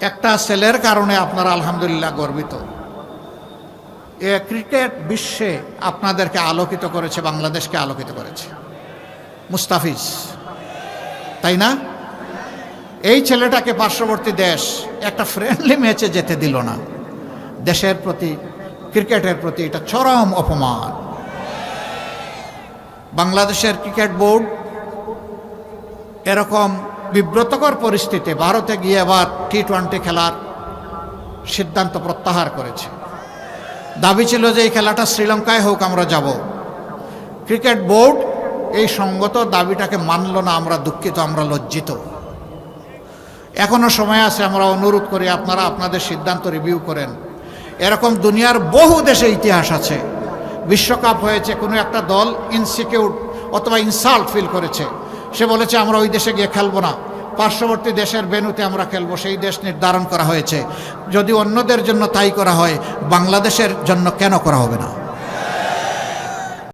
একটা ছেলের কারণে আপনারা আলহামদুলিল্লাহ গর্বিত। এ ক্রিকেট বিশ্বে আপনাদেরকে আলোকিত করেছে, বাংলাদেশকে আলোকিত করেছে মুস্তাফিজ, তাই না? এই ছেলেটাকে পার্শ্ববর্তী দেশ একটা ফ্রেন্ডলি ম্যাচে যেতে দিল না। দেশের প্রতি, ক্রিকেটের প্রতি এটা চরম অপমান। বাংলাদেশের ক্রিকেট বোর্ড এরকম বিব্রতকর পরিস্থিতি ভারতে গিয়ে আবার টি-20 খেলার সিদ্ধান্ত প্রত্যাহার করেছে। দাবি ছিল যে এই খেলাটা শ্রীলঙ্কায় হোক, আমরা যাব। ক্রিকেট বোর্ড এই সঙ্গত দাবিটাকে মানল না। আমরা দুঃখিত, আমরা লজ্জিত। এখনো সময় আছে, আমরা অনুরোধ করি আপনারা আপনাদের সিদ্ধান্ত রিভিউ করেন। এরকম দুনিয়ার বহু দেশে ইতিহাস আছে, বিশ্বকাপ হয়েছে, কোনো একটা দল ইনসিকিউর অথবা ইনসাল্ট ফিল করেছে, সে বলেছে আমরা ওই দেশে গিয়ে খেলবো না, পার্শ্ববর্তী দেশের ভেন্যুতে আমরা খেলবো, সেই দেশ নির্ধারণ করা হয়েছে। যদি অন্যদের জন্য তাই করা হয়, বাংলাদেশের জন্য কেন করা হবে না?